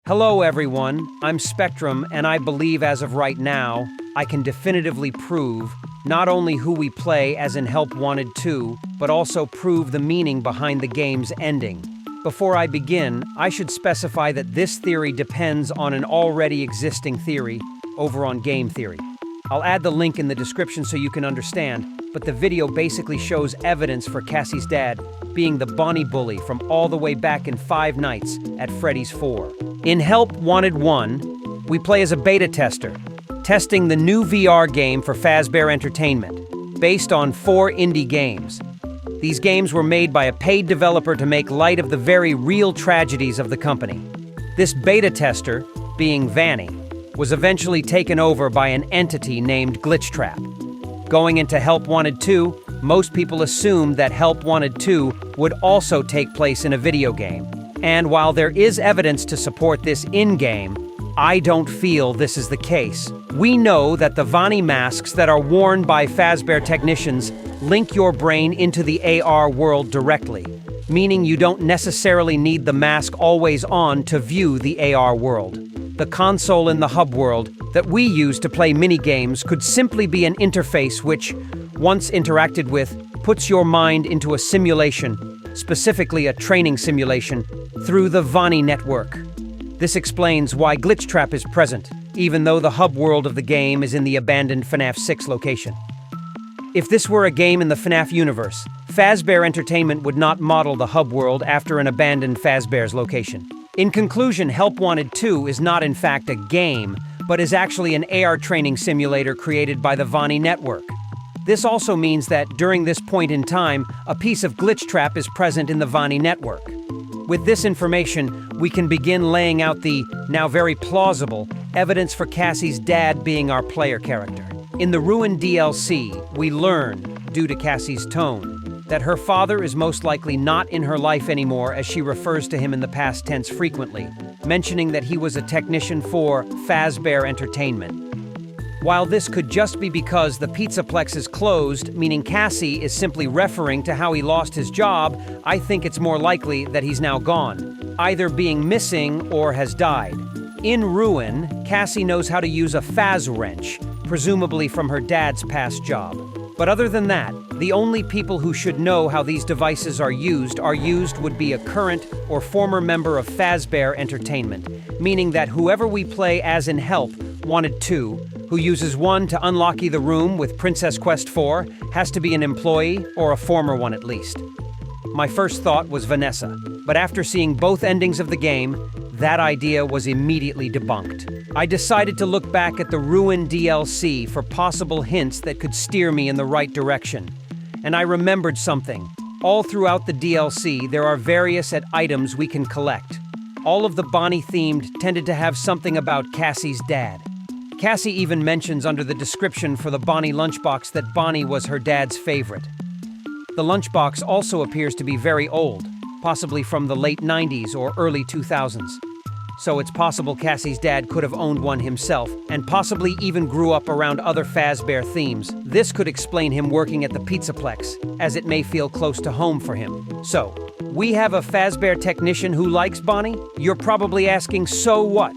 Hello everyone, I'm Spectrum, and I believe as of right now, I can definitively prove not only who we play as in Help Wanted 2, but also prove the meaning behind the game's ending. Before I begin, I should specify that this theory depends on an already existing theory over on Game Theory. I'll add the link in the description so you can understand, but the video basically shows evidence for Cassie's dad being the Bonnie bully from all the way back in Five Nights at Freddy's 4. In Help Wanted 1, we play as a beta tester, testing the new VR game for Fazbear Entertainment, based on 4 indie games. These games were made by a paid developer to make light of the very real tragedies of the company. This beta tester, being Vanny, was eventually taken over by an entity named Glitchtrap. Going into Help Wanted 2, most people assumed that Help Wanted 2 would also take place in a video game. And while there is evidence to support this in-game, I don't feel this is the case. We know that the Vanny masks that are worn by Fazbear technicians link your brain into the AR world directly, meaning you don't necessarily need the mask always on to view the AR world. The console in the hub world that we use to play mini-games could simply be an interface which, once interacted with, puts your mind into a simulation, specifically a training simulation, through the Vanny network. This explains why Glitchtrap is present, even though the hub world of the game is in the abandoned Fnaf 6 location. If this were a game in the Fnaf universe, Fazbear Entertainment would not model the hub world after an abandoned Fazbear's location. In conclusion, Help Wanted 2 is not in fact a game, but is actually an AR training simulator created by the Vanny network. This also means that during this point in time, a piece of Glitchtrap is present in the Vanny network. With this information, we can begin laying out the, now very plausible, evidence for Cassie's dad being our player character. In the Ruin DLC, we learn, due to Cassie's tone, that her father is most likely not in her life anymore, as she refers to him in the past tense frequently, mentioning that he was a technician for Fazbear Entertainment. While this could just be because the Pizzaplex is closed, meaning Cassie is simply referring to how he lost his job, I think it's more likely that he's now gone, either being missing or has died. In Ruin, Cassie knows how to use a Faz wrench, presumably from her dad's past job. But other than that, the only people who should know how these devices are used would be a current or former member of Fazbear Entertainment, meaning that whoever we play as in Help Wanted 2, who uses one to unlock the room with Princess Quest 4, has to be an employee or a former one at least. My first thought was Vanessa, but after seeing both endings of the game, that idea was immediately debunked. I decided to look back at the Ruin DLC for possible hints that could steer me in the right direction. And I remembered something. All throughout the DLC, there are various items we can collect. All of the Bonnie-themed tended to have something about Cassie's dad. Cassie even mentions under the description for the Bonnie lunchbox that Bonnie was her dad's favorite. The lunchbox also appears to be very old, possibly from the late 90s or early 2000s. So it's possible Cassie's dad could have owned one himself, and possibly even grew up around other Fazbear themes. This could explain him working at the Pizzaplex, as it may feel close to home for him. So, we have a Fazbear technician who likes Bonnie? You're probably asking, so what?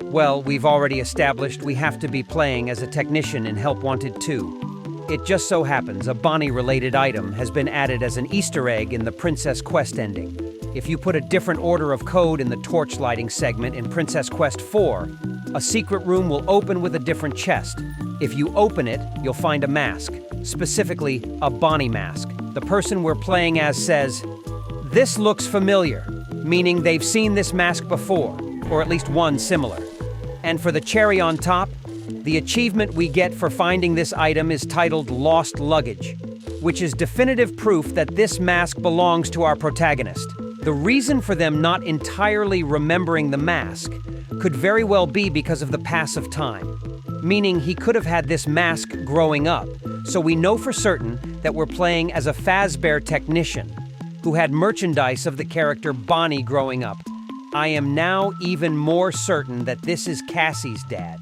Well, we've already established we have to be playing as a technician in Help Wanted 2. It just so happens a Bonnie-related item has been added as an Easter egg in the Princess Quest ending. If you put a different order of code in the torch lighting segment in Princess Quest 4, a secret room will open with a different chest. If you open it, you'll find a mask, specifically a Bonnie mask. The person we're playing as says, "This looks familiar," meaning they've seen this mask before, or at least one similar. And for the cherry on top, the achievement we get for finding this item is titled Lost Luggage, which is definitive proof that this mask belongs to our protagonist. The reason for them not entirely remembering the mask could very well be because of the pass of time, meaning he could have had this mask growing up, so we know for certain that we're playing as a Fazbear technician who had merchandise of the character Bonnie growing up. I am now even more certain that this is Cassie's dad.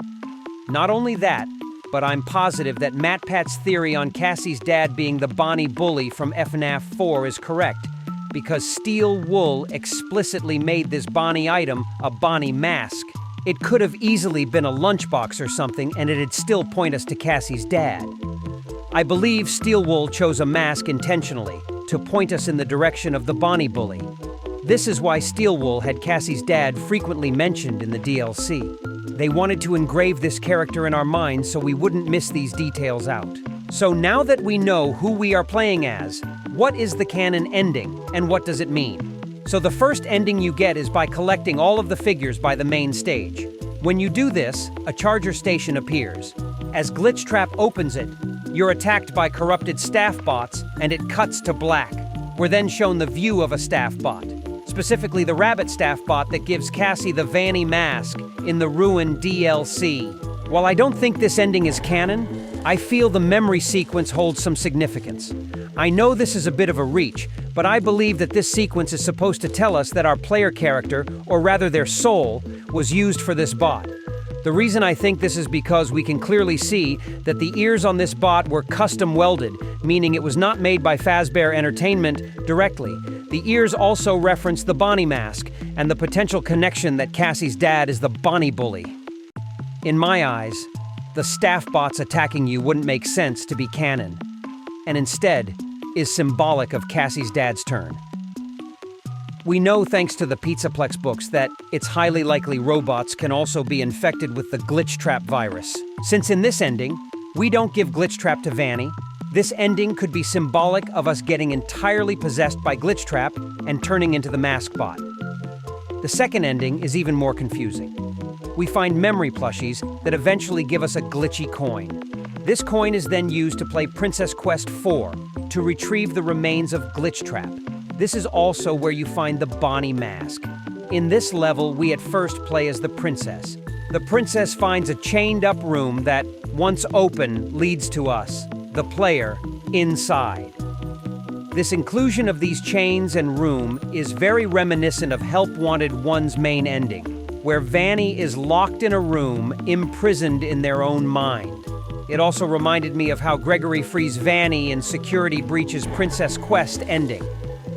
Not only that, but I'm positive that MatPat's theory on Cassie's dad being the Bonnie bully from Fnaf 4 is correct, because steel wool explicitly made this Bonnie item a Bonnie mask. It could have easily been a lunchbox or something, and it'd still point us to Cassie's dad. I believe steel wool chose a mask intentionally, to point us in the direction of the Bonnie bully. This is why steel wool had Cassie's dad frequently mentioned in the DLC. They wanted to engrave this character in our minds so we wouldn't miss these details out. So now that we know who we are playing as, what is the canon ending, and what does it mean? So the first ending you get is by collecting all of the figures by the main stage. When you do this, a charger station appears. As Glitchtrap opens it, you're attacked by corrupted staff bots, and it cuts to black. We're then shown the view of a staff bot, specifically the rabbit staff bot that gives Cassie the Vanny mask in the Ruin DLC. While I don't think this ending is canon, I feel the memory sequence holds some significance. I know this is a bit of a reach, but I believe that this sequence is supposed to tell us that our player character, or rather their soul, was used for this bot. The reason I think this is because we can clearly see that the ears on this bot were custom welded, meaning it was not made by Fazbear Entertainment directly. The ears also reference the Bonnie mask and the potential connection that Cassie's dad is the Bonnie bully. In my eyes, the staff bots attacking you wouldn't make sense to be canon, and instead is symbolic of Cassie's dad's turn. We know, thanks to the Pizzaplex books, that it's highly likely robots can also be infected with the Glitchtrap virus. Since in this ending, we don't give Glitchtrap to Vanny, this ending could be symbolic of us getting entirely possessed by Glitchtrap and turning into the mask bot. The second ending is even more confusing. We find memory plushies that eventually give us a glitchy coin. This coin is then used to play Princess Quest 4 to retrieve the remains of Glitchtrap. This is also where you find the Bonnie mask. In this level, we at first play as the princess. The princess finds a chained-up room that, once open, leads to us, the player, inside. This inclusion of these chains and room is very reminiscent of Help Wanted 1's main ending, where Vanny is locked in a room, imprisoned in their own mind. It also reminded me of how Gregory frees Vanny in Security Breach's Princess Quest ending,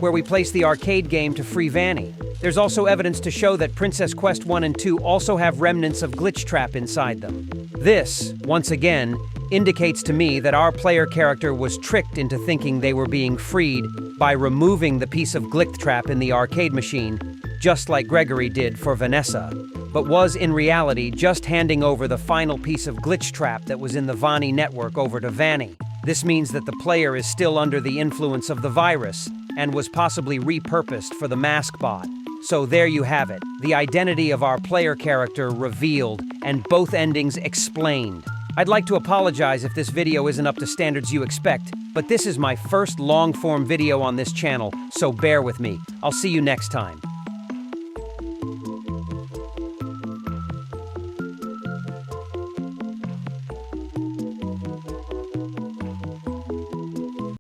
where we place the arcade game to free Vanny. There's also evidence to show that Princess Quest 1 and 2 also have remnants of Glitchtrap inside them. This, once again, indicates to me that our player character was tricked into thinking they were being freed by removing the piece of Glitchtrap in the arcade machine, just like Gregory did for Vanessa, but was in reality just handing over the final piece of Glitchtrap that was in the Vanny network over to Vanny. This means that the player is still under the influence of the virus and was possibly repurposed for the mask bot. So there you have it, the identity of our player character revealed and both endings explained. I'd like to apologize if this video isn't up to standards you expect, but this is my first long-form video on this channel, so bear with me. I'll see you next time.